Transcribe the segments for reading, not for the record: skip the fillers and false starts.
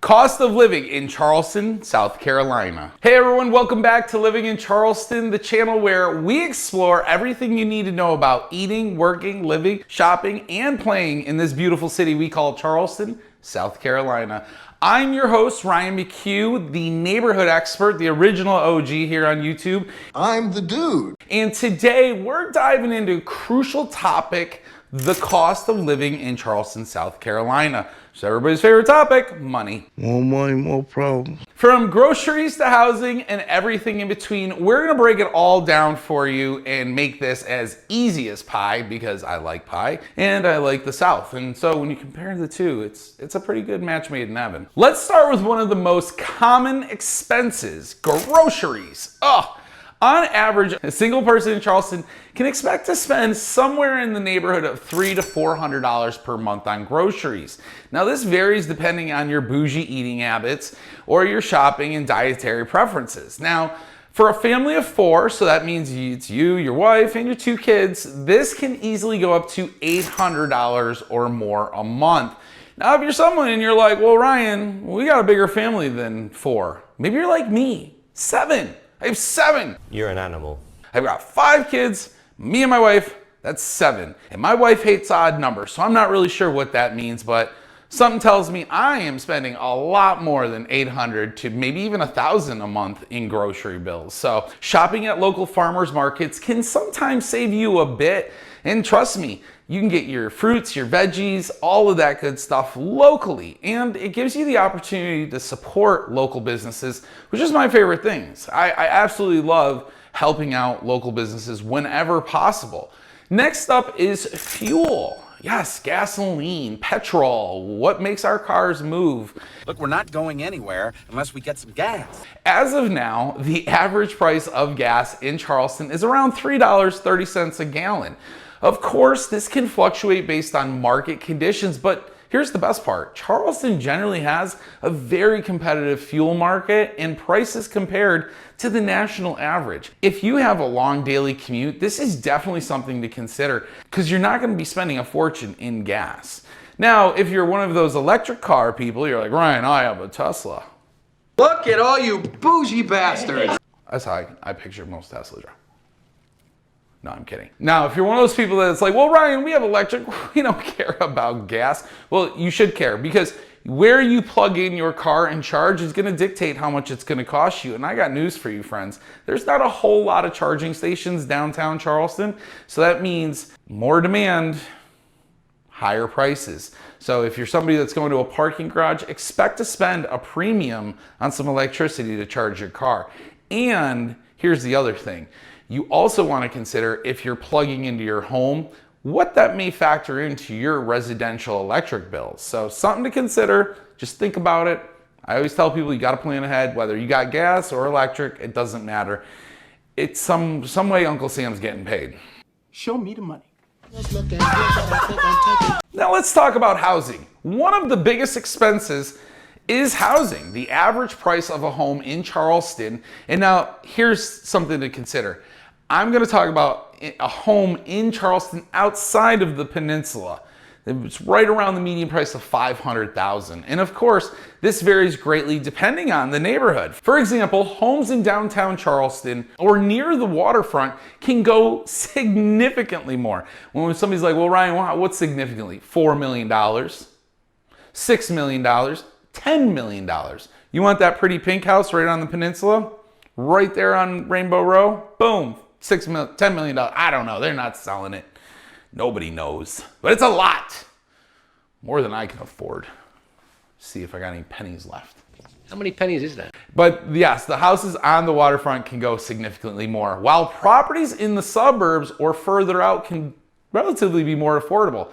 cost of living in Charleston, South Carolina. Hey everyone, welcome back to Living in Charleston, the channel where we explore everything you need to know about eating, working, living, shopping, and playing in this beautiful city we call Charleston, South Carolina. I'm your host, Ryan McHugh, the neighborhood expert, the original OG here on YouTube. I'm the dude. And today we're diving into a crucial topic, the cost of living in Charleston, South Carolina. So everybody's favorite topic, money. More money, more problems. From groceries to housing and everything in between, we're gonna break it all down for you and make this as easy as pie, because I like pie and I like the South. And so when you compare the two, it's a pretty good match made in heaven. Let's start with one of the most common expenses, groceries. On average, a single person in Charleston can expect to spend somewhere in the neighborhood of $300 to $400 per month on groceries. Now this varies depending on your bougie eating habits or your shopping and dietary preferences. Now, for a family of 4, so that means it's you, your wife, and your 2 kids, this can easily go up to $800 or more a month. Now, if you're someone and you're like, well, Ryan, we got a bigger family than 4. Maybe you're like me, 7. I have 7. You're an animal. I've got 5 kids, me and my wife, that's 7. And my wife hates odd numbers, so I'm not really sure what that means, but something tells me I am spending a lot more than $800 to maybe even $1,000 a month in grocery bills. So shopping at local farmers markets can sometimes save you a bit. And trust me, you can get your fruits, your veggies, all of that good stuff locally. And it gives you the opportunity to support local businesses, which is my favorite things. I absolutely love helping out local businesses whenever possible. Next up is fuel. Yes, gasoline, petrol, what makes our cars move. Look, we're not going anywhere unless we get some gas. As of now, the average price of gas in Charleston is around $3.30 a gallon. Of course, this can fluctuate based on market conditions, but here's the best part. Charleston generally has a very competitive fuel market and prices compared to the national average. If you have a long daily commute, this is definitely something to consider because you're not going to be spending a fortune in gas. Now, if you're one of those electric car people, you're like, Ryan, I have a Tesla. Look at all you bougie bastards. That's how I picture most Tesla drivers. No, I'm kidding. Now, if you're one of those people that's like, well, Ryan, we have electric, we don't care about gas. Well, you should care, because where you plug in your car and charge is gonna dictate how much it's gonna cost you. And I got news for you, friends. There's not a whole lot of charging stations downtown Charleston. So that means more demand, higher prices. So if you're somebody that's going to a parking garage, expect to spend a premium on some electricity to charge your car. And here's the other thing. You also want to consider, if you're plugging into your home, what that may factor into your residential electric bills. So something to consider, just think about it. I always tell people you got to plan ahead, whether you got gas or electric, it doesn't matter. It's some way Uncle Sam's getting paid. Show me the money. Now let's talk about housing. One of the biggest expenses is housing, the average price of a home in Charleston. And now here's something to consider. I'm going to talk about a home in Charleston outside of the peninsula. It's right around the median price of $500,000. And of course, this varies greatly depending on the neighborhood. For example, homes in downtown Charleston or near the waterfront can go significantly more. When somebody's like, well, Ryan, what's significantly? $4 million, $6 million, $10 million. You want that pretty pink house right on the peninsula? Right there on Rainbow Row? Boom. $10 million. I don't know. They're not selling it. Nobody knows. But it's a lot. More than I can afford. See if I got any pennies left. How many pennies is that? But yes, the houses on the waterfront can go significantly more, while properties in the suburbs or further out can relatively be more affordable.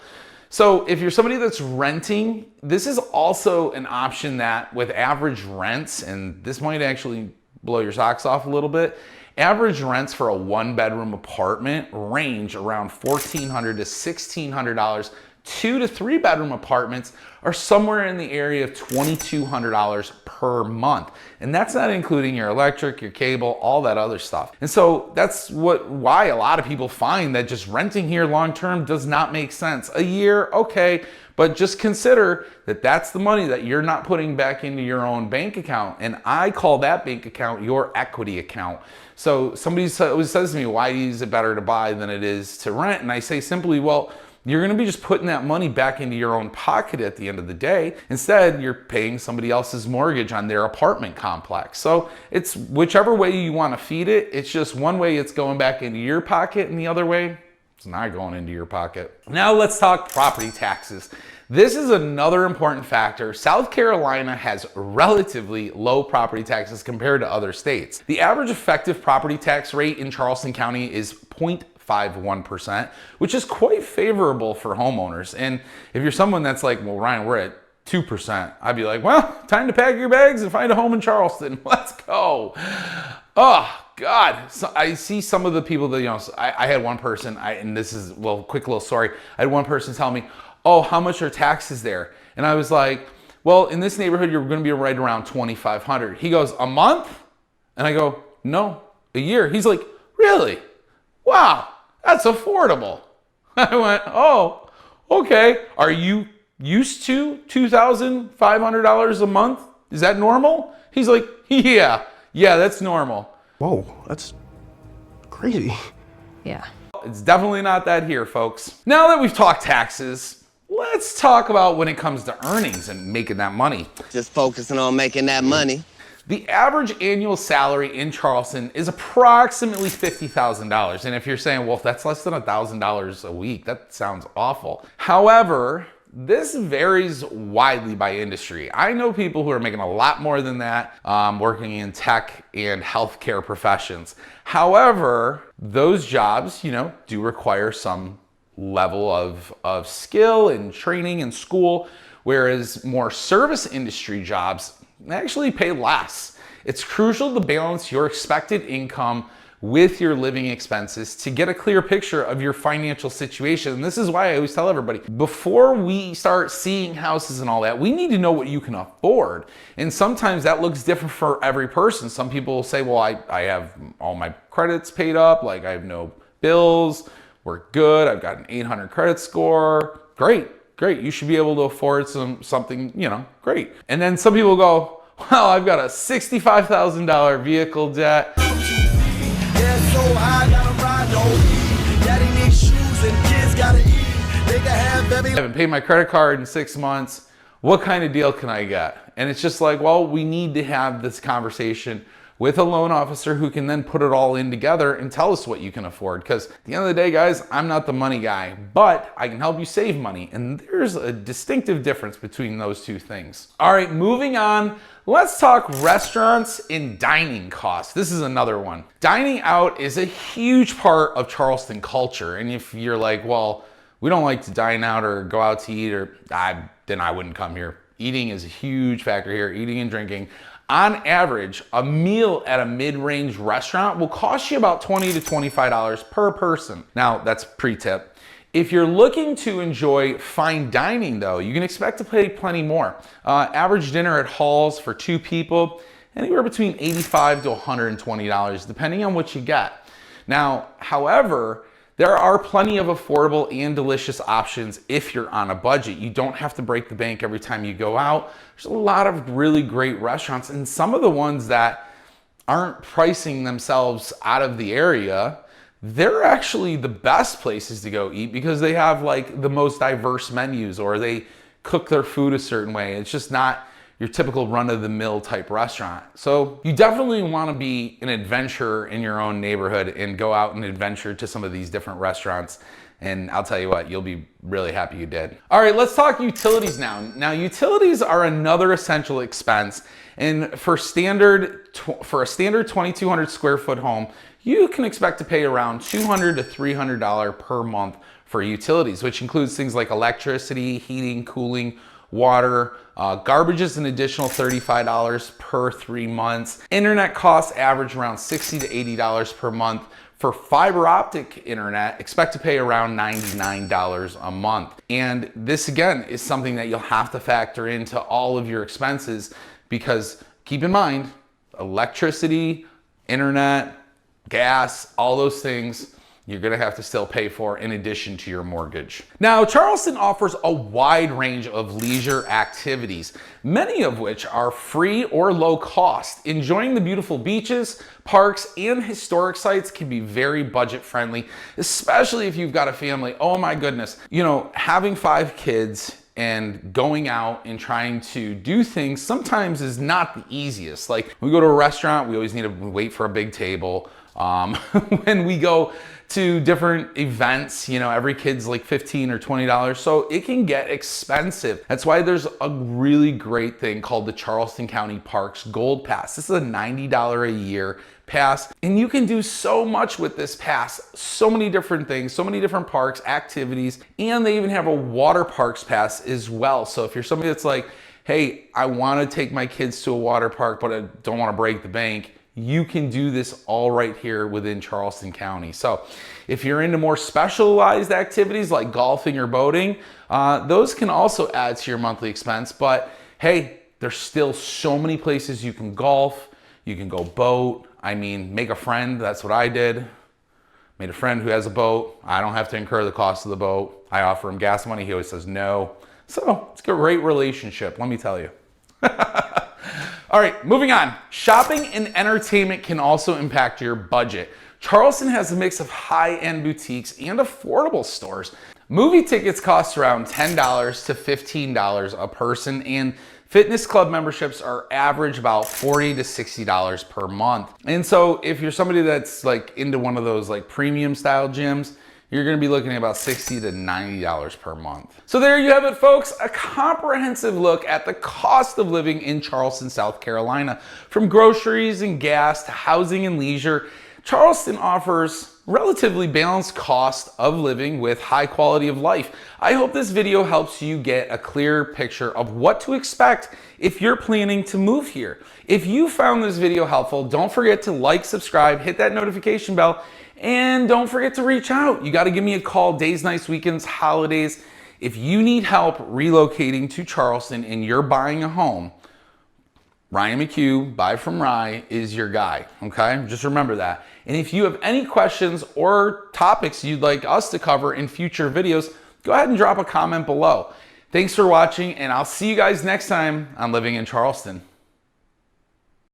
So if you're somebody that's renting, this is also an option that with average rents, and this might actually blow your socks off a little bit, average rents for a 1-bedroom apartment range around $1,400 to $1,600 2 to 3 bedroom apartments are somewhere in the area of $2,200 per month. And that's not including your electric, your cable, all that other stuff. And so that's why a lot of people find that just renting here long-term does not make sense. A year, okay, but just consider that that's the money that you're not putting back into your own bank account. And I call that bank account your equity account. So somebody always says to me, why is it better to buy than it is to rent? And I say simply, well, you're gonna be just putting that money back into your own pocket at the end of the day. Instead, you're paying somebody else's mortgage on their apartment complex. So it's whichever way you wanna feed it, it's just one way it's going back into your pocket and the other way, it's not going into your pocket. Now let's talk property taxes. This is another important factor. South Carolina has relatively low property taxes compared to other states. The average effective property tax rate in Charleston County is 0.51%, which is quite favorable for homeowners. And if you're someone that's like, well, Ryan, we're at 2%, I'd be like, well, time to pack your bags and find a home in Charleston. Let's go. Oh, God. So I see some of the people that, you know, I had one person, and this is, well, quick little story. I had one person tell me, oh, how much are taxes there? And I was like, well, in this neighborhood, you're gonna be right around $2,500. He goes, a month? And I go, no, a year. He's like, really? Wow, that's affordable. I went, oh, okay. Are you used to $2,500 a month? Is that normal? He's like, yeah, that's normal. Whoa, that's crazy. Yeah. It's definitely not that here, folks. Now that we've talked taxes, let's talk about when it comes to earnings and making that money. Just focusing on making that money. The average annual salary in Charleston is approximately $50,000. And if you're saying, well, that's less than $1,000 a week, that sounds awful. However, this varies widely by industry. I know people who are making a lot more than that, working in tech and healthcare professions. However, those jobs, you know, do require some level of skill and training and school, whereas more service industry jobs actually pay less. It's crucial to balance your expected income with your living expenses to get a clear picture of your financial situation. And this is why I always tell everybody, before we start seeing houses and all that, we need to know what you can afford. And sometimes that looks different for every person. Some people will say, well, I have all my credits paid up, like I have no bills, we're good, I've got an 800 credit score. Great, you should be able to afford something, you know, great. And then some people go, well, I've got a $65,000 vehicle debt. I haven't paid my credit card in 6 months. What kind of deal can I get? And it's just like, well, we need to have this conversation with a loan officer who can then put it all in together and tell us what you can afford. Because at the end of the day, guys, I'm not the money guy, but I can help you save money. And there's a distinctive difference between those two things. All right, moving on. Let's talk restaurants and dining costs. This is another one. Dining out is a huge part of Charleston culture. And if you're like, well, we don't like to dine out or go out to eat, or then I wouldn't come here. Eating is a huge factor here, eating and drinking. On average, a meal at a mid-range restaurant will cost you about $20 to $25 per person. Now, that's pre-tip. If you're looking to enjoy fine dining though, you can expect to pay plenty more. Average dinner at Hall's for 2 people, anywhere between $85 to $120, depending on what you get. Now, however, there are plenty of affordable and delicious options if you're on a budget. You don't have to break the bank every time you go out. There's a lot of really great restaurants, and some of the ones that aren't pricing themselves out of the area, they're actually the best places to go eat because they have like the most diverse menus, or they cook their food a certain way. It's just not your typical run-of-the-mill type restaurant. So you definitely want to be an adventurer in your own neighborhood and go out and adventure to some of these different restaurants. And I'll tell you what, you'll be really happy you did. All right, let's talk utilities now. Now, utilities are another essential expense. And for a standard 2,200 square foot home, you can expect to pay around $200 to $300 per month for utilities, which includes things like electricity, heating, cooling, water. Garbage is an additional $35 per 3 months. Internet costs average around $60 to $80 per month For fiber optic internet, expect to pay around $99 a month. And this again is something that you'll have to factor into all of your expenses, because keep in mind, electricity, internet, gas, all those things you're gonna have to still pay for in addition to your mortgage. Now, Charleston offers a wide range of leisure activities, many of which are free or low cost. Enjoying the beautiful beaches, parks, and historic sites can be very budget friendly, especially if you've got a family. Oh my goodness. You know, having 5 kids and going out and trying to do things sometimes is not the easiest. Like, when we go to a restaurant, we always need to wait for a big table. When we go to different events, you know, every kid's like $15 or $20, so it can get expensive. That's why there's a really great thing called the Charleston County Parks Gold Pass. This is a $90 a year pass, and you can do so much with this pass. So many different things, so many different parks, activities, and they even have a water parks pass as well. So if you're somebody that's like, hey, I want to take my kids to a water park, but I don't want to break the bank, you can do this all right here within Charleston County. So if you're into more specialized activities like golfing or boating, those can also add to your monthly expense. But hey, there's still so many places you can golf, you can go boat. I mean, make a friend. That's what I did. Made a friend who has a boat. I don't have to incur the cost of the boat. I offer him gas money. He always says no. So it's a great relationship, let me tell you. All right, moving on. Shopping and entertainment can also impact your budget. Charleston has a mix of high-end boutiques and affordable stores. Movie tickets cost around $10 to $15 a person, and fitness club memberships are average about $40 to $60 per month. And so if you're somebody that's like into one of those like premium style gyms, you're gonna be looking at about $60 to $90 per month. So there you have it, folks, a comprehensive look at the cost of living in Charleston, South Carolina. From groceries and gas to housing and leisure, Charleston offers relatively balanced cost of living with high quality of life. I hope this video helps you get a clear picture of what to expect if you're planning to move here. If you found this video helpful, don't forget to like, subscribe, hit that notification bell, and don't forget to reach out. You got to give me a call days, nights, weekends, holidays. If you need help relocating to Charleston and you're buying a home, Ryan McHugh, Buy From Rye, is your guy, okay? Just remember that. And if you have any questions or topics you'd like us to cover in future videos, go ahead and drop a comment below. Thanks for watching, and I'll see you guys next time on Living in Charleston.